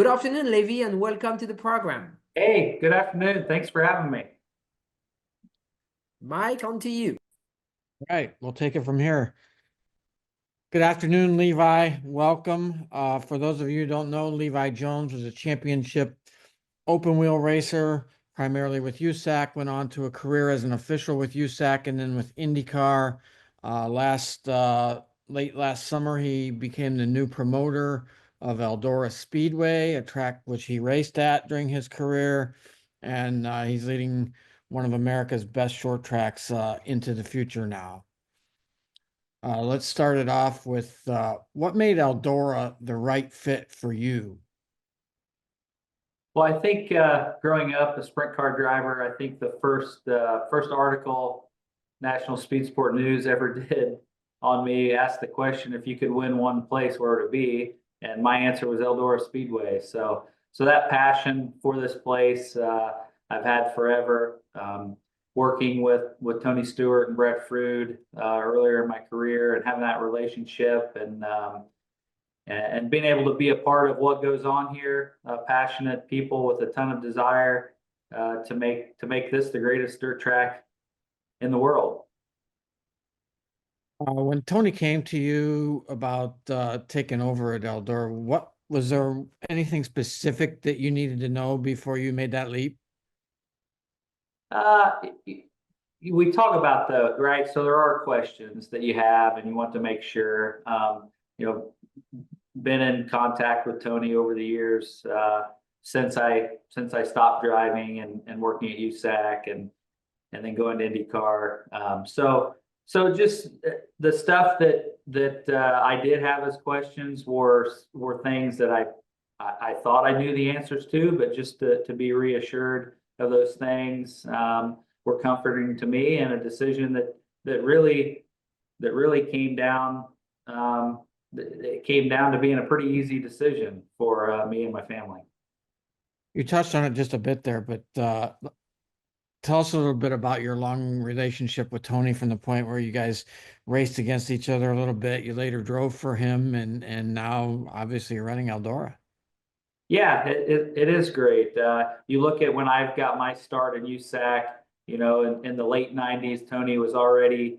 Good afternoon, Levi, and welcome to the program. Hey, good afternoon. Thanks for having me. Mike, on to you. All right, we'll take it from here. Good afternoon, Levi. Welcome. For those of you who don't know, Levi Jones was a championship open wheel racer, primarily with USAC, went on to a career as an official with USAC and then with IndyCar. Late last summer, he became the new promoter of Eldora Speedway, a track which he raced at during his career. And he's leading one of America's best short tracks into the future now. Let's start it off with what made Eldora the right fit for you? Well, I think growing up a sprint car driver, I think the first article National Speed Sport News ever did on me asked the question, if you could win one place, where would it be? And my answer was Eldora Speedway. So that passion for this place I've had forever. Working with Tony Stewart and Brett Frood earlier in my career, and having that relationship, and being able to be a part of what goes on here. Passionate people with a ton of desire to make this the greatest dirt track in the world. When Tony came to you about taking over at Eldora, was there anything specific that you needed to know before you made that leap? We talk about right? So there are questions that you have, and you want to make sure, been in contact with Tony over the years, since I stopped driving and working at USAC and then going to IndyCar. So just the stuff that I did have as questions were things that I thought I knew the answers to, but just to be reassured of those things were comforting to me, and a decision that really came down. It came down to being a pretty easy decision for me and my family. You touched on it just a bit there, but tell us a little bit about your long relationship with Tony, from the point where you guys raced against each other a little bit. You later drove for him, and now obviously you're running Eldora. Yeah, it is great. You look at when I've got my start at USAC, in the late 90s, Tony was already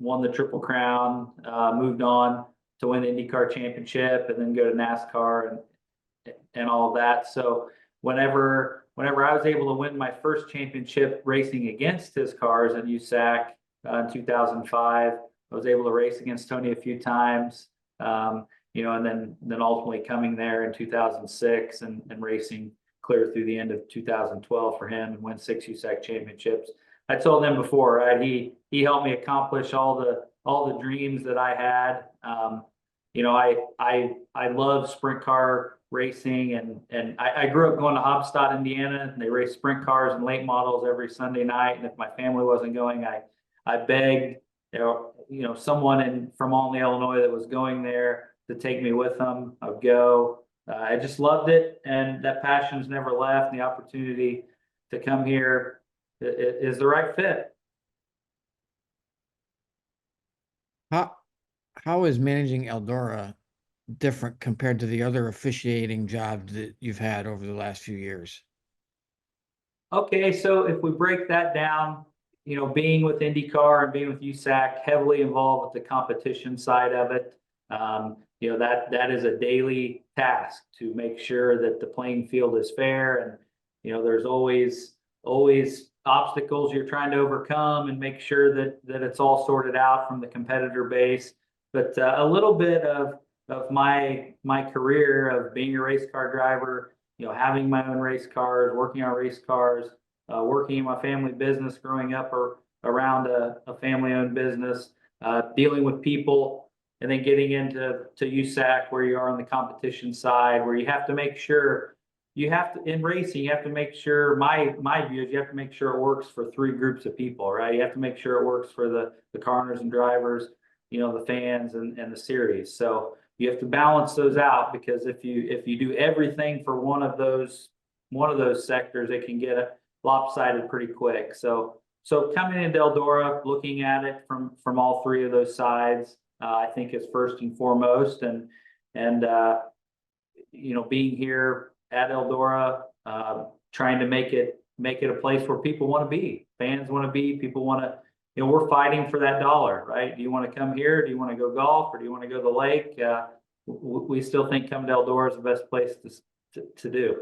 won the Triple Crown, moved on to win the IndyCar Championship, and then go to NASCAR and all of that. So whenever I was able to win my first championship racing against his cars at USAC in 2005, I was able to race against Tony a few times, and then ultimately coming there in 2006 and racing clear through the end of 2012 for him, and win 6 USAC championships. I told him before, right? He helped me accomplish all the dreams that I had. I love sprint car racing, and I grew up going to Hobstadt, Indiana, and they race sprint cars and late models every Sunday night. And if my family wasn't going, I begged someone from Olney, Illinois, that was going there to take me with them. I'd go. I just loved it, and that passion's never left. And the opportunity to come here is the right fit. How is managing Eldora different compared to the other officiating jobs that you've had over the last few years? Okay, so if we break that down, being with IndyCar and being with USAC, heavily involved with the competition side of it. That is a daily task to make sure that the playing field is fair, and there's always obstacles you're trying to overcome, and make sure that it's all sorted out from the competitor base. But a little bit of my career of being a race car driver, having my own race cars, working on race cars, working in my family business, growing up around a family-owned business, dealing with people, and then getting into USAC, where you are on the competition side, where you have to make sure in racing, you have to make sure, my view is, you have to make sure it works for 3 groups of people, right? You have to make sure it works for the car owners and drivers, the fans and the series. So you have to balance those out, because if you do everything for one of those sectors, it can get lopsided pretty quick. So coming into Eldora, looking at it from all 3 of those sides, I think is first and foremost, and being here at Eldora, trying to make it a place where people want to be, fans want to be, people want to, we're fighting for that dollar, right? Do you want to come here? Do you want to go golf, or do you want to go to the lake? We still think coming to Eldora is the best place to do.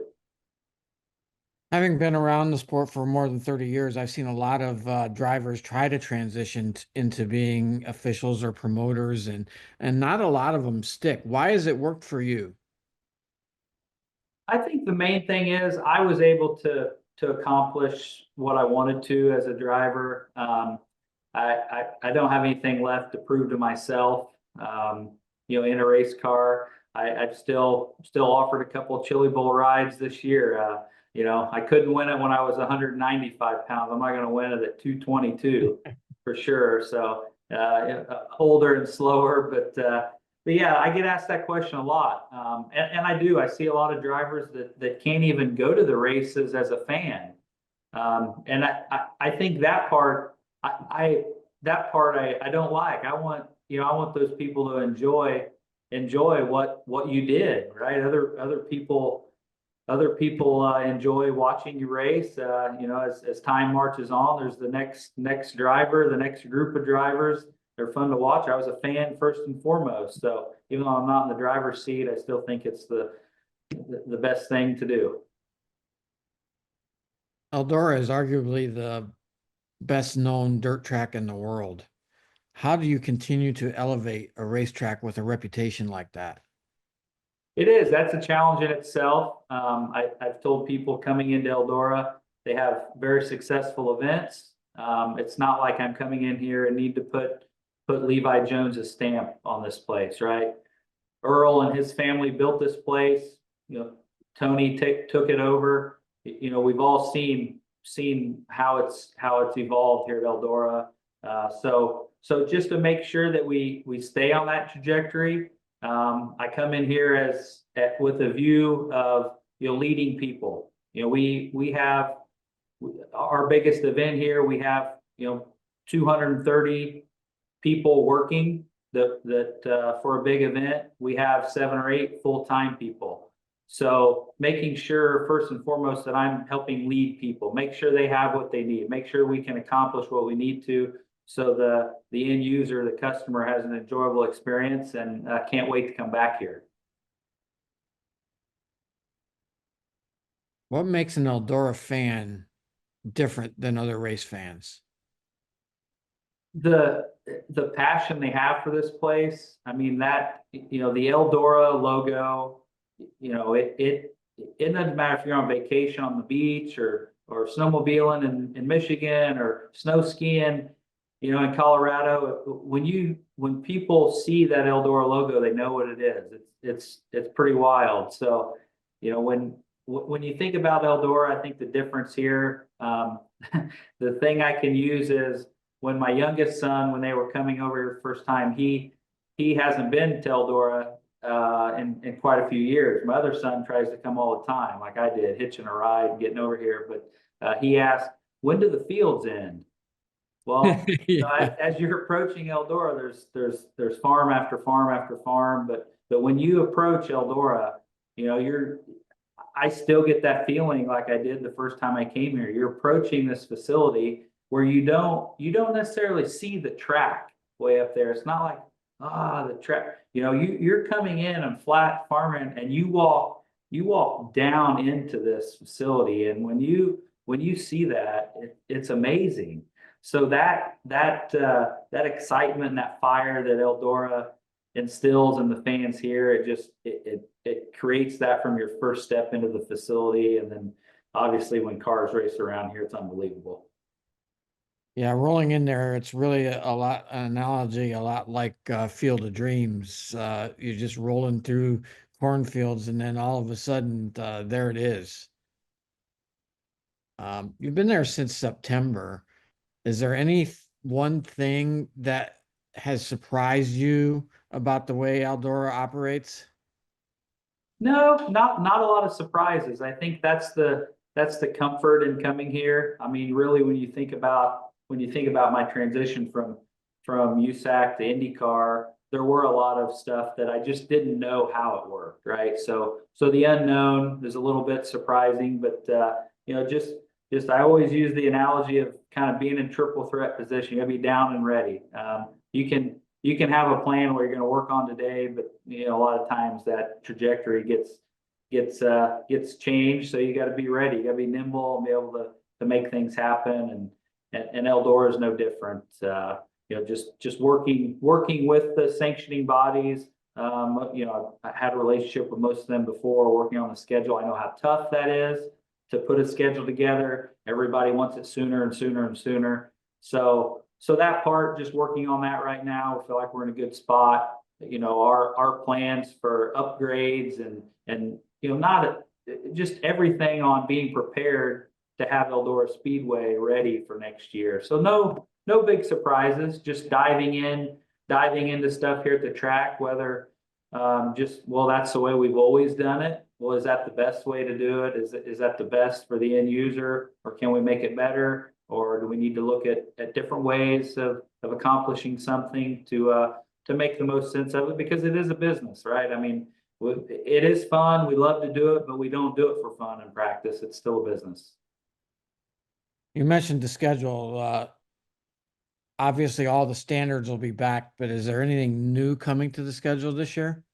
Having been around the sport for more than 30 years, I've seen a lot of drivers try to transition into being officials or promoters, and not a lot of them stick. Why has it worked for you? I think the main thing is I was able to accomplish what I wanted to as a driver. I don't have anything left to prove to myself. In a race car, I've still offered a couple of Chili Bowl rides this year. I couldn't win it when I was 195 pounds. I'm not going to win it at 222 for sure. So older and slower, but yeah, I get asked that question a lot, and I do. I see a lot of drivers that can't even go to the races as a fan, and I think that part I don't like. I want those people to enjoy what you did, right? Other people enjoy watching you race. As time marches on, there's the next driver, the next group of drivers. They're fun to watch. I was a fan first and foremost. So even though I'm not in the driver's seat, I still think it's the best thing to do. Eldora is arguably the best known dirt track in the world. How do you continue to elevate a racetrack with a reputation like that? It is. That's a challenge in itself. I've told people coming into Eldora, they have very successful events. It's not like I'm coming in here and need to put Levi Jones' stamp on this place, right? Earl and his family built this place. Tony took it over. We've all seen how it's evolved here at Eldora. So just to make sure that we stay on that trajectory, I come in here with a view of leading people. We have our biggest event here. We have 230 people working that for a big event. We have 7 or 8 full-time people. So making sure first and foremost that I'm helping lead people, make sure they have what they need, make sure we can accomplish what we need to, so the end user, the customer, has an enjoyable experience and can't wait to come back here. What makes an Eldora fan different than other race fans? The passion they have for this place. I mean, that the Eldora logo, it doesn't matter if you're on vacation on the beach or snowmobiling in Michigan or snow skiing, in Colorado. When people see that Eldora logo, they know what it is. It's pretty wild. So, when you think about Eldora, I think the difference here, the thing I can use is when my youngest son, when they were coming over here the first time, he hasn't been to Eldora in quite a few years. My other son tries to come all the time, like I did, hitching a ride and getting over here. But he asked, when do the fields end? Well, Yeah. as you're approaching Eldora, there's farm after farm after farm. But when you approach Eldora, I still get that feeling like I did the first time I came here. You're approaching this facility where you don't necessarily see the track way up there. It's not like the track. You're coming in on flat farming, and you walk down into this facility, and when you see that, it's amazing. So that excitement and that fire that Eldora instills in the fans here, it creates that from your first step into the facility, and then obviously when cars race around here, it's unbelievable. Yeah, rolling in there, it's really an analogy, a lot like Field of Dreams. You're just rolling through cornfields, and then all of a sudden, there it is. You've been there since September. Is there any one thing that has surprised you about the way Eldora operates? No, not a lot of surprises. I think that's the comfort in coming here. I mean, really, when you think about my transition from USAC to IndyCar, there were a lot of stuff that I just didn't know how it worked, right? So the unknown is a little bit surprising, but you know, just I always use the analogy of kind of being in triple threat position. You gotta be down and ready. You can have a plan where you're going to work on today, but you know, a lot of times that trajectory gets changed. So you got to be ready. You got to be nimble and be able to make things happen. And Eldora is no different. You know, just working with the sanctioning bodies. You know, I had a relationship with most of them before, working on the schedule. I know how tough that is to put a schedule together. Everybody wants it sooner and sooner and sooner. So that part, just working on that right now, we feel like we're in a good spot. You know, our plans for upgrades and you know, not just everything on being prepared to have Eldora Speedway ready for next year. So no big surprises, just diving into stuff here at the track, whether well, that's the way we've always done it. Well, is that the best way to do it? Is that the best for the end user, or can we make it better? Or do we need to look at different ways of accomplishing something to make the most sense of it? Because it is a business, right? I mean, it is fun. We love to do it, but we don't do it for fun and practice. It's still a business. You mentioned the schedule. Obviously, all the standards will be back, but is there anything new coming to the schedule this year?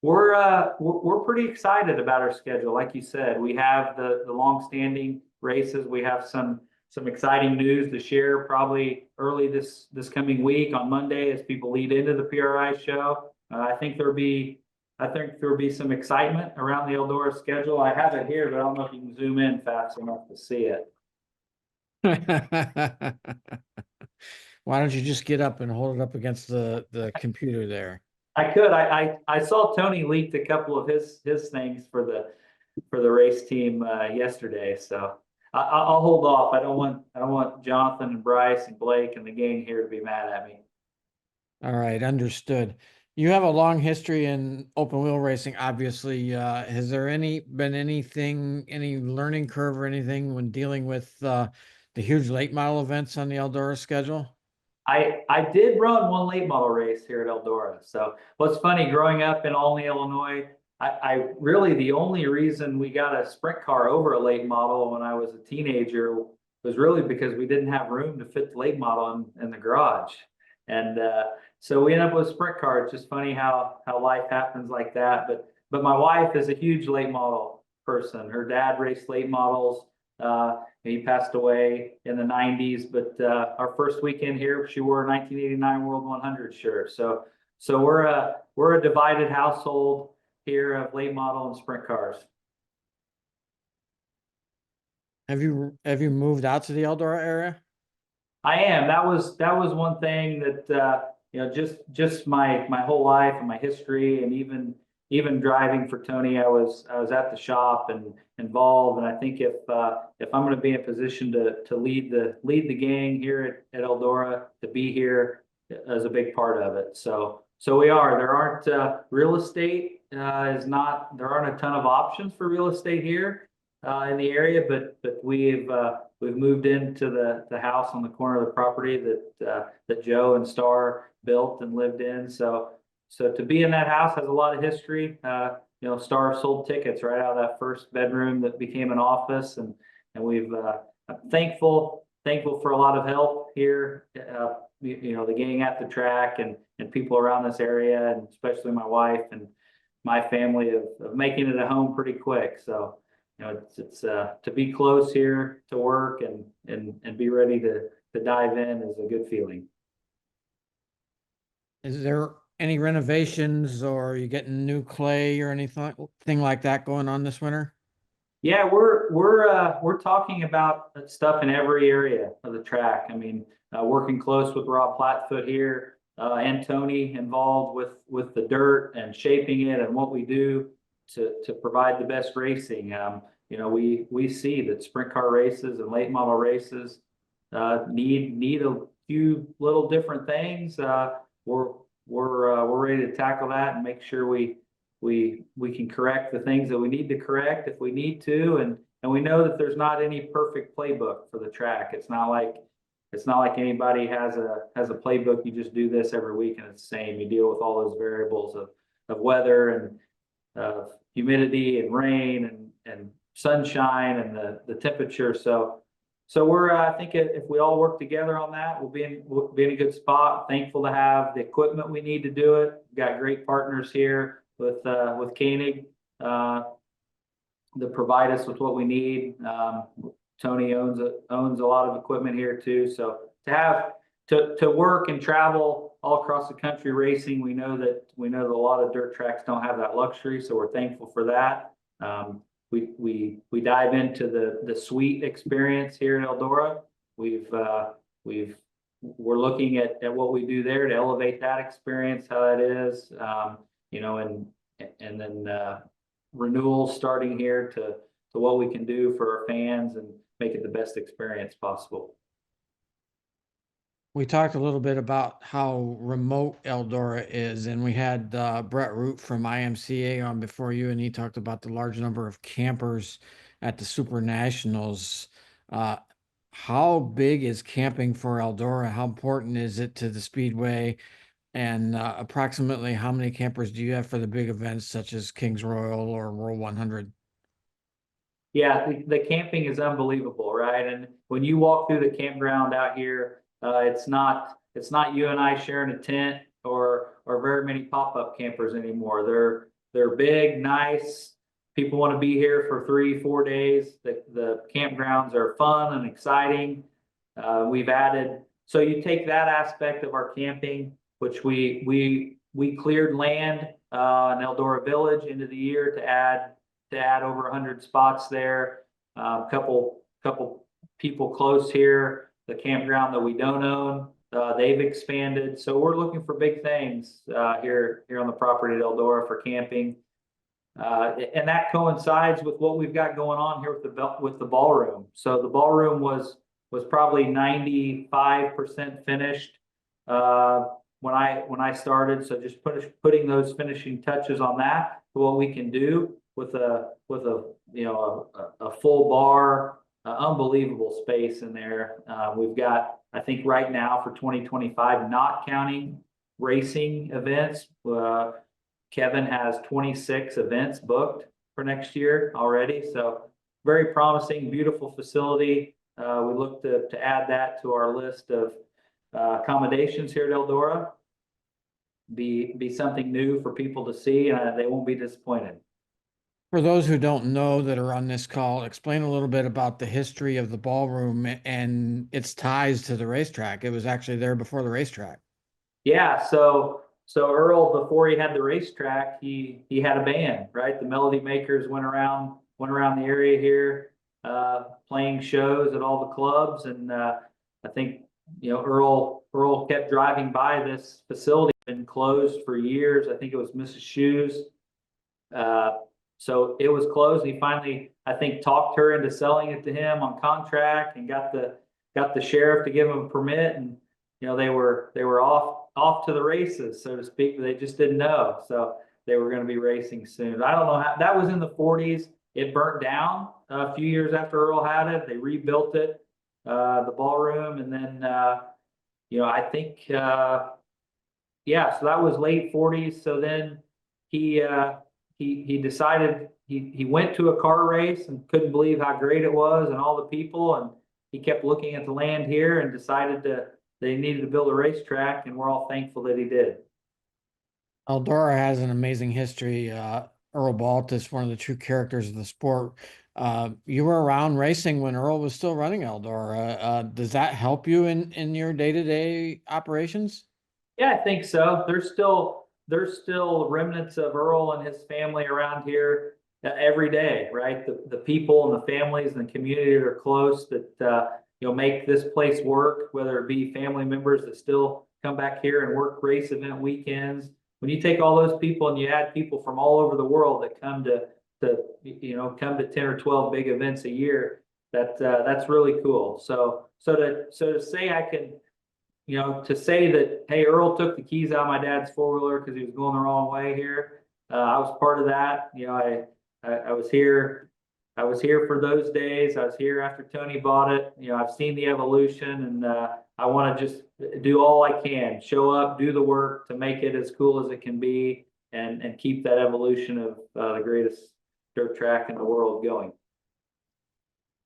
We're pretty excited about our schedule. Like you said, we have the long-standing races. We have some exciting news to share probably early this coming week on Monday as people lead into the PRI show. I think there'll be some excitement around the Eldora schedule. I have it here, but I don't know if you can zoom in fast enough to see it. Why don't you just get up and hold it up against the computer there? I could. I saw Tony leaked a couple of his things for the race team yesterday, so I'll hold off. I don't want Jonathan and Bryce and Blake and the gang here to be mad at me. All right, understood. You have a long history in open wheel racing, obviously. Has there been any learning curve or anything when dealing with the huge late model events on the Eldora schedule? I did run one late model race here at Eldora. So what's funny, growing up in Olney, Illinois, I really, the only reason we got a sprint car over a late model when I was a teenager was really because we didn't have room to fit the late model in the garage. And so we ended up with a sprint car. It's just funny how life happens like that. But my wife is a huge late model person. Her dad raced late models. He passed away in the 90s, but our first weekend here, she wore a 1989 World 100 shirt. So we're a divided household here of late model and sprint cars. Have you moved out to the Eldora area? I am. That was one thing that you know, just my whole life and my history, and even driving for Tony, I was at the shop and involved. And I think if I'm going to be in a position to lead the gang here at Eldora, to be here is a big part of it. So we are. There aren't real estate there aren't a ton of options for real estate here in the area, but we've moved into the house on the corner of the property that Joe and Star built and lived in. So to be in that house has a lot of history. You know, Star sold tickets right out of that first bedroom that became an office, and I'm thankful for a lot of help here. You know, the gang at the track and people around this area, and especially my wife and my family of making it a home pretty quick. So, you know, it's to be close here to work and be ready to dive in is a good feeling. Is there any renovations, or are you getting new clay or anything like that going on this winter? Yeah, we're talking about stuff in every area of the track. I mean, working close with Rob Plattfoot here and Tony, involved with the dirt and shaping it and what we do to provide the best racing. You know, we see that sprint car races and late model races need a few little different things. We're ready to tackle that and make sure we can correct the things that we need to correct if we need to, and we know that there's not any perfect playbook for the track. It's not like it's not like anybody has a playbook. You just do this every week and it's the same. You deal with all those variables of weather and humidity and rain and sunshine and the temperature. So we're I think if we all work together on that, we'll be in a good spot. Thankful to have the equipment we need to do it. We've got great partners here with Koenig that provide us with what we need. Tony owns a lot of equipment here too. So to work and travel all across the country racing, we know that a lot of dirt tracks don't have that luxury. So we're thankful for that. We dive into the suite experience here in Eldora. We're looking at what we do there to elevate that experience, how that is, and then renewals starting here to what we can do for our fans and make it the best experience possible. We talked a little bit about how remote Eldora is, and we had Brett Root from IMCA on before you, and he talked about the large number of campers at the Super Nationals. How big is camping for Eldora? How important is it to the Speedway? And approximately how many campers do you have for the big events such as Kings Royal or World 100? Yeah, the camping is unbelievable, right? And when you walk through the campground out here, it's not you and I sharing a tent or very many pop-up campers anymore. They're big, nice. People want to be here for 3-4 days. The campgrounds are fun and exciting. We've added, so you take that aspect of our camping, which we cleared land in Eldora Village into the year to add over 100 spots there. A couple people close here. The campground that we don't own, they've expanded. So we're looking for big things here on the property at Eldora for camping. And that coincides with what we've got going on here with the ballroom. So the ballroom was probably 95% finished when I started. So just putting those finishing touches on that, what we can do with a full bar, unbelievable space in there. We've got, I think right now for 2025, not counting racing events, Kevin has 26 events booked for next year already. So very promising, beautiful facility. We look to add that to our list of accommodations here at Eldora. Be something new for people to see, and they won't be disappointed. For those who don't know that are on this call, explain a little bit about the history of the ballroom and its ties to the racetrack. It was actually there before the racetrack. Yeah, so Earl, before he had the racetrack, he had a band, right? The Melody Makers went around the area here, playing shows at all the clubs, and I think Earl kept driving by this facility, been closed for years. I think it was Mrs. Shoes. So it was closed. He finally, I think, talked her into selling it to him on contract and got the sheriff to give him a permit, and they were off to the races, so to speak, but they just didn't know. So they were going to be racing soon. I don't know how, that was in the 40s. It burnt down a few years after Earl had it. They rebuilt it, the ballroom, and then I think so that was late 40s. So then he decided he went to a car race and couldn't believe how great it was and all the people, and he kept looking at the land here and decided they needed to build a racetrack, and we're all thankful that he did. Eldora has an amazing history. Earl Baltus, one of the true characters of the sport. You were around racing when Earl was still running Eldora. Does that help you in your day-to-day operations? Yeah, I think so. There's still remnants of Earl and his family around here every day, right? The people and the families and the community that are close that make this place work, whether it be family members that still come back here and work race event weekends. When you take all those people and you add people from all over the world that come to 10 or 12 big events a year, that's really cool. So to say I can, to say that, hey, Earl took the keys out of my dad's four-wheeler because he was going the wrong way here. I was part of that. I was here. I was here for those days. I was here after Tony bought it. I've seen the evolution, and I want to just do all I can, show up, do the work to make it as cool as it can be, and keep that evolution of the greatest dirt track in the world going.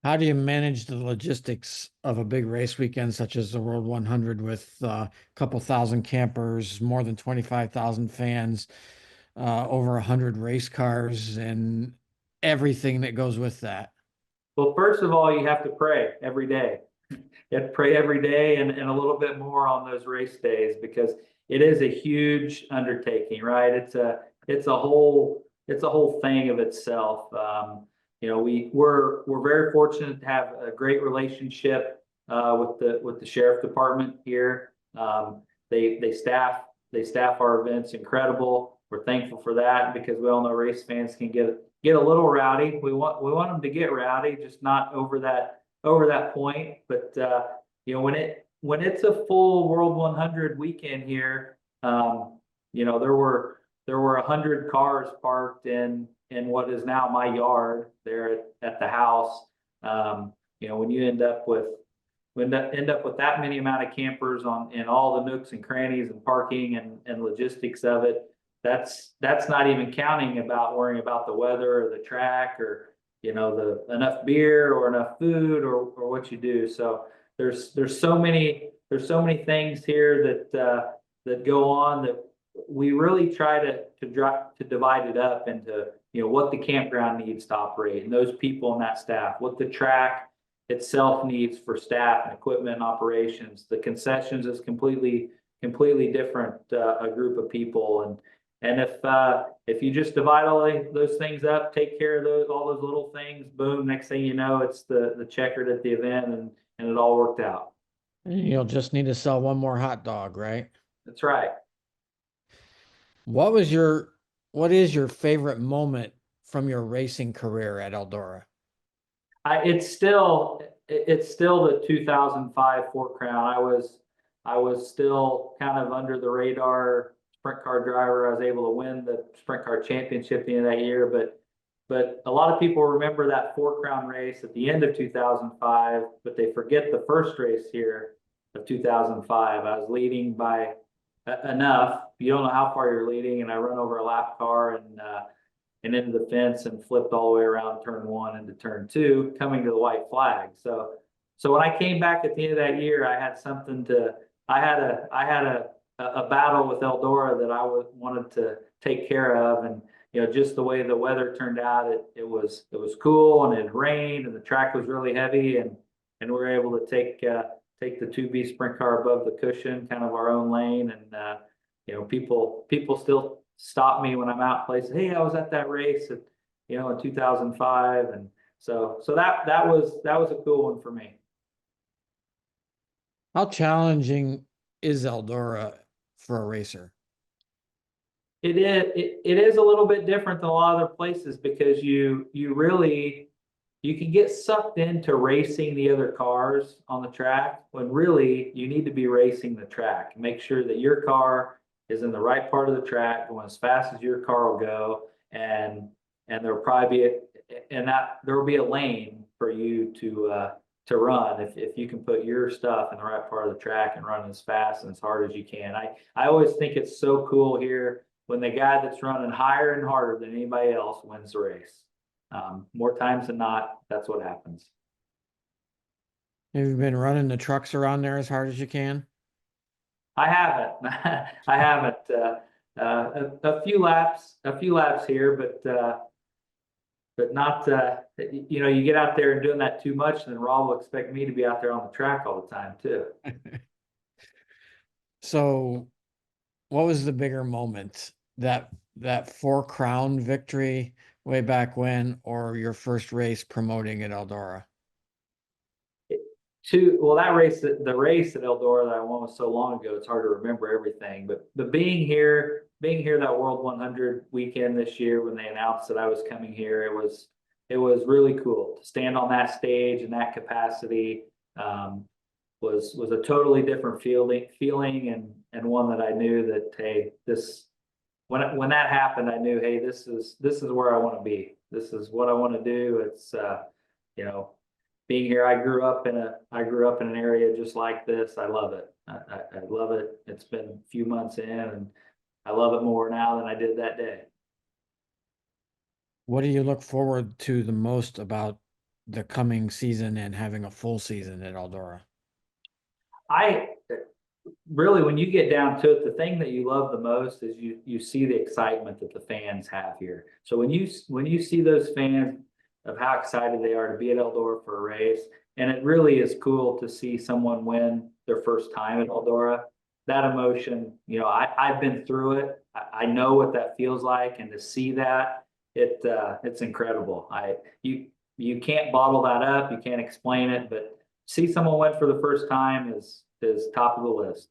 How do you manage the logistics of a big race weekend such as the World 100 with a couple thousand campers, more than 25,000 fans, over 100 race cars, and everything that goes with that? Well, first of all, you have to pray every day. You have to pray every day and a little bit more on those race days, because it is a huge undertaking, right? It's a whole thing of itself. You know, we're very fortunate to have a great relationship with the sheriff department here. They staff our events incredible. We're thankful for that, because we all know race fans can get a little rowdy. We want them to get rowdy, just not over that point. But you know, when it's a full World 100 weekend here, you know, there were 100 cars parked in what is now my yard there at the house. You know, when you end up with that many amount of campers in all the nooks and crannies and parking and logistics of it, that's not even counting about worrying about the weather or the track, or you know, enough beer or enough food or what you do. So there's so many things here that go on, that we really try to divide it up into, you know, what the campground needs to operate, and those people and that staff, what the track itself needs for staff and equipment and operations. The concessions is completely different, a group of people. And if you just divide all those things up, take care of all those little things, boom, next thing you know, it's the checkered at the event, and it all worked out. You'll just need to sell one more hot dog, right? That's right. What is your favorite moment from your racing career at Eldora? It's still the 2005 Four Crown. I was still kind of under the radar sprint car driver. I was able to win the sprint car championship at the end of that year, but a lot of people remember that Four Crown race at the end of 2005, but they forget the first race here of 2005. I was leading by enough. You don't know how far you're leading, and I run over a lap car and into the fence and flipped all the way around turn 1 into turn 2, coming to the white flag. So when I came back at the end of that year, I had a battle with Eldora that I wanted to take care of. And you know, just the way the weather turned out, it was cool, and it rained, and the track was really heavy, and we were able to take the 2B sprint car above the cushion, kind of our own lane. And you know, people still stop me when I'm out places. Hey, I was at that race in 2005, and so that was a cool one for me. How challenging is Eldora for a racer? It is a little bit different than a lot of other places, because you can get sucked into racing the other cars on the track, when really you need to be racing the track. Make sure that your car is in the right part of the track, going as fast as your car will go, and there'll probably be a lane for you to run if you can put your stuff in the right part of the track and run as fast and as hard as you can. I always think it's so cool here when the guy that's running higher and harder than anybody else wins the race. More times than not, that's what happens. Have you been running the trucks around there as hard as you can? I haven't. I haven't. A few laps here, but not. You know, you get out there and doing that too much, and then Rob will expect me to be out there on the track all the time too. So, what was the bigger moment? That Four Crown victory way back when, or your first race promoting at Eldora? That race, the race at Eldora that I won was so long ago, it's hard to remember everything. But being here that World 100 weekend this year, when they announced that I was coming here, it was really cool to stand on that stage in that capacity. Was a totally different feeling and one that I knew that, hey, when that happened, I knew, hey, this is where I want to be. This is what I want to do. It's you know, being here. I grew up in an area just like this. I love it. I love it. It's been a few months in, and I love it more now than I did that day. What do you look forward to the most about the coming season and having a full season at Eldora? I really, when you get down to it, the thing that you love the most is you see the excitement that the fans have here. So when you see those fans of how excited they are to be at Eldora for a race, and it really is cool to see someone win their first time at Eldora. That emotion, I've been through it. I know what that feels like, and to see that, it's incredible. You can't bottle that up, you can't explain it, but see someone win for the first time is top of the list.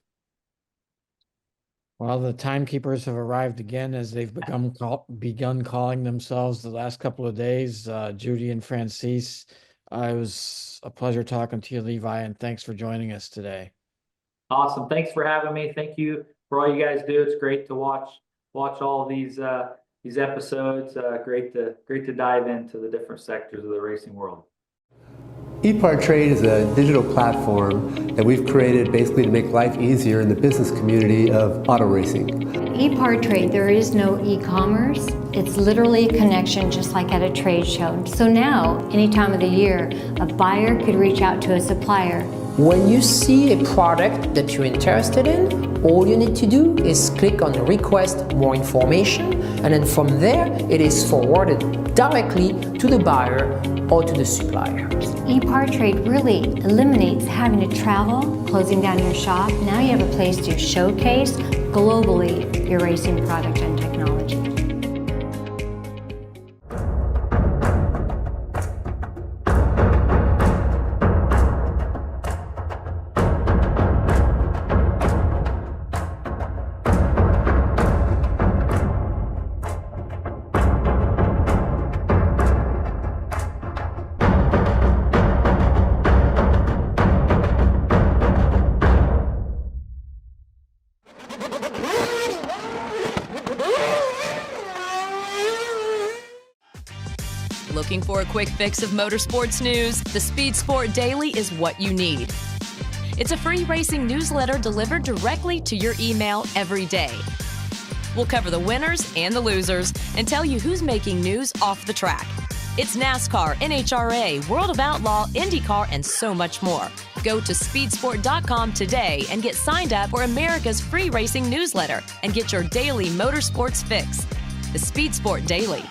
Well, the timekeepers have arrived again as they've begun calling themselves the last couple of days. Judy and Francis, it was a pleasure talking to you, Levi, and thanks for joining us today. Awesome. Thanks for having me. Thank you for all you guys do. It's great to watch all of these episodes. Great to dive into the different sectors of the racing world. EPARTRADE is a digital platform that we've created basically to make life easier in the business community of auto racing. EPARTRADE, there is no e-commerce. It's literally a connection just like at a trade show. So now, any time of the year, a buyer could reach out to a supplier. When you see a product that you're interested in, all you need to do is click on request more information, and then from there it is forwarded directly to the buyer or to the supplier. EPARTRADE really eliminates having to travel, closing down your shop. Now you have a place to showcase globally your racing product and technology. Looking for a quick fix of motorsports news? The Speed Sport Daily is what you need. It's a free racing newsletter delivered directly to your email every day. We'll cover the winners and the losers and tell you who's making news off the track. It's NASCAR, NHRA, World of Outlaw, IndyCar, and so much more. Go to speedsport.com today and get signed up for America's free racing newsletter and get your daily motorsports fix. The Speed Sport Daily.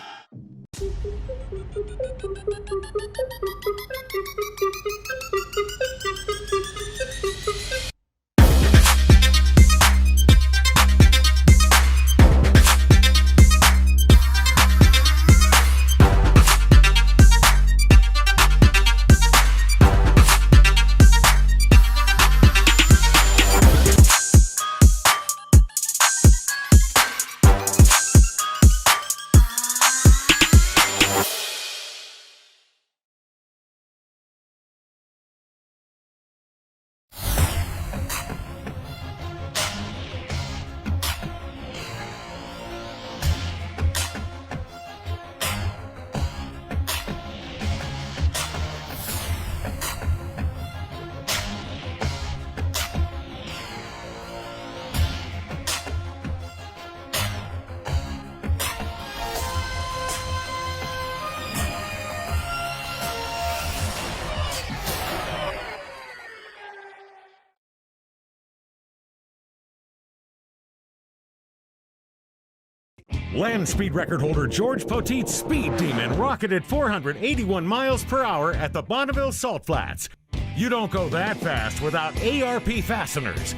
Land speed record holder George Poteet's Speed Demon rocketed 481 miles per hour at the Bonneville Salt Flats. You don't go that fast without ARP fasteners.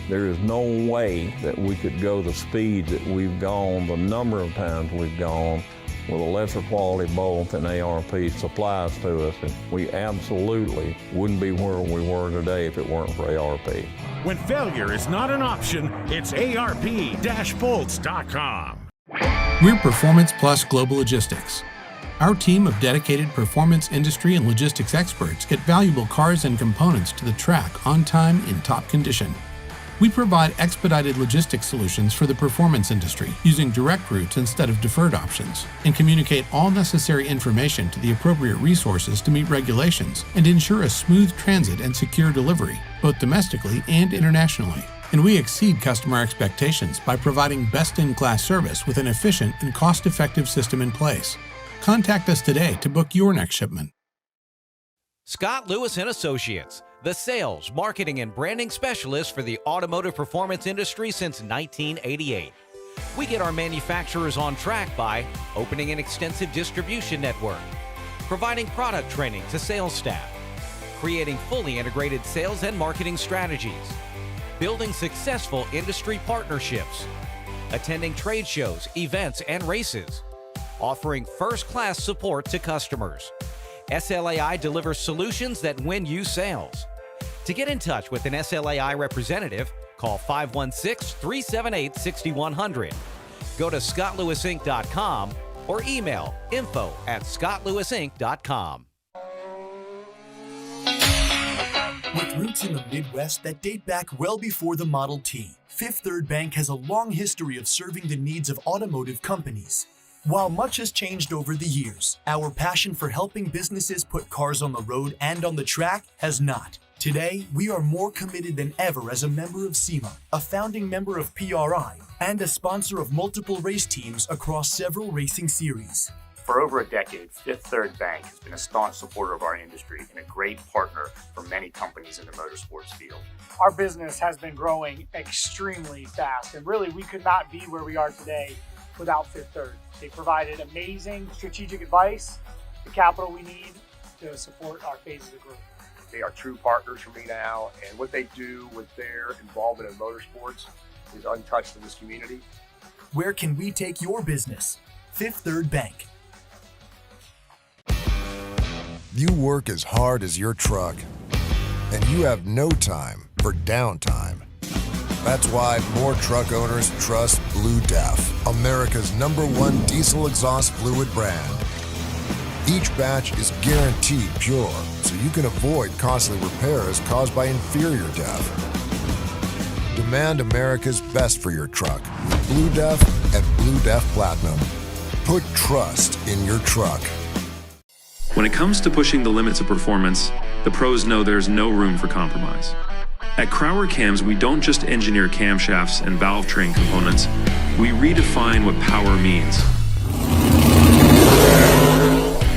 There is no way that we could go the speed that we've gone, the number of times we've gone, with a lesser quality bolt than ARP supplies to us. And we absolutely wouldn't be where we were today if it weren't for ARP. When failure is not an option, it's ARP-bolts.com. We're Performance Plus Global Logistics. Our team of dedicated performance industry and logistics experts get valuable cars and components to the track on time in top condition. We provide expedited logistics solutions for the performance industry using direct routes instead of deferred options, and communicate all necessary information to the appropriate resources to meet regulations and ensure a smooth transit and secure delivery, both domestically and internationally. And we exceed customer expectations by providing best-in-class service with an efficient and cost-effective system in place. Contact us today to book your next shipment. Scott Lewis & Associates, the sales, marketing, and branding specialist for the automotive performance industry since 1988. We get our manufacturers on track by opening an extensive distribution network, providing product training to sales staff, creating fully integrated sales and marketing strategies, building successful industry partnerships, attending trade shows, events, and races, offering first-class support to customers. SLAI delivers solutions that win you sales. To get in touch with an SLAI representative, call 516-378-6100. Go to scottlewisinc.com or email info@scottlewisinc.com. With roots in the Midwest that date back well before the Model T, Fifth Third Bank has a long history of serving the needs of automotive companies. While much has changed over the years, our passion for helping businesses put cars on the road and on the track has not. Today, we are more committed than ever as a member of SEMA, a founding member of PRI, and a sponsor of multiple race teams across several racing series. For over a decade, Fifth Third Bank has been a staunch supporter of our industry and a great partner for many companies in the motorsports field. Our business has been growing extremely fast, and really we could not be where we are today without Fifth Third. They provided amazing strategic advice, the capital we need to support our phases of growth. They are true partners for me now, and what they do with their involvement in motorsports is untouched in this community. Where can we take your business? Fifth Third Bank. You work as hard as your truck, and you have no time for downtime. That's why more truck owners trust Blue Def, America's #1 diesel exhaust fluid brand. Each batch is guaranteed pure, so you can avoid costly repairs caused by inferior DEF. Demand America's best for your truck. Blue Def and Blue Def Platinum. Put trust in your truck. When it comes to pushing the limits of performance, the pros know there's no room for compromise. At Crowder Cams, we don't just engineer camshafts and valve train components, we redefine what power means.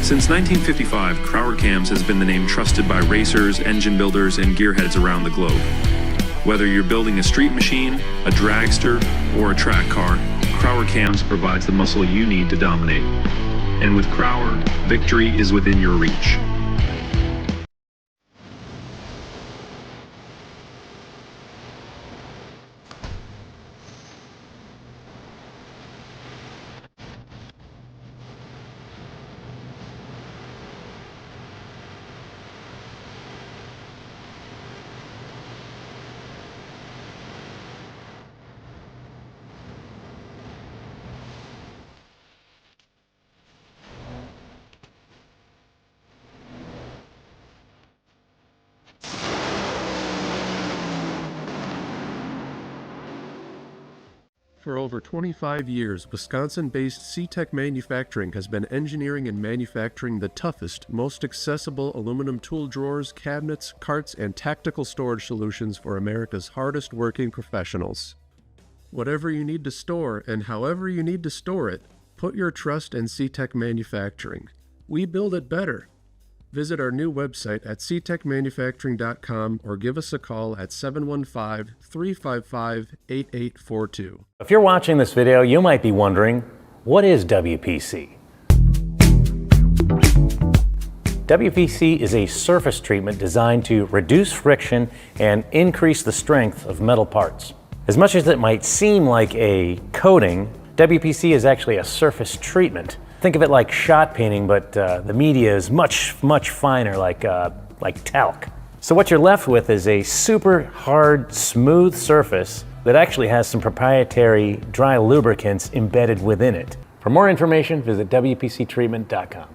Since 1955, Crowder Cams has been the name trusted by racers, engine builders, and gearheads around the globe. Whether you're building a street machine, a dragster, or a track car, Crowder Cams provides the muscle you need to dominate. And with Crowder, victory is within your reach. For over 25 years, Wisconsin-based C-Tech Manufacturing has been engineering and manufacturing the toughest, most accessible aluminum tool drawers, cabinets, carts, and tactical storage solutions for America's hardest working professionals. Whatever you need to store and however you need to store it, put your trust in C-Tech Manufacturing. We build it better. Visit our new website at ctechmanufacturing.com or give us a call at 715-355-8842. If you're watching this video, you might be wondering, what is WPC? WPC is a surface treatment designed to reduce friction and increase the strength of metal parts. As much as it might seem like a coating, WPC is actually a surface treatment. Think of it like shot painting, but the media is much finer, like talc. So what you're left with is a super hard, smooth surface that actually has some proprietary dry lubricants embedded within it. For more information, visit WPCtreatment.com.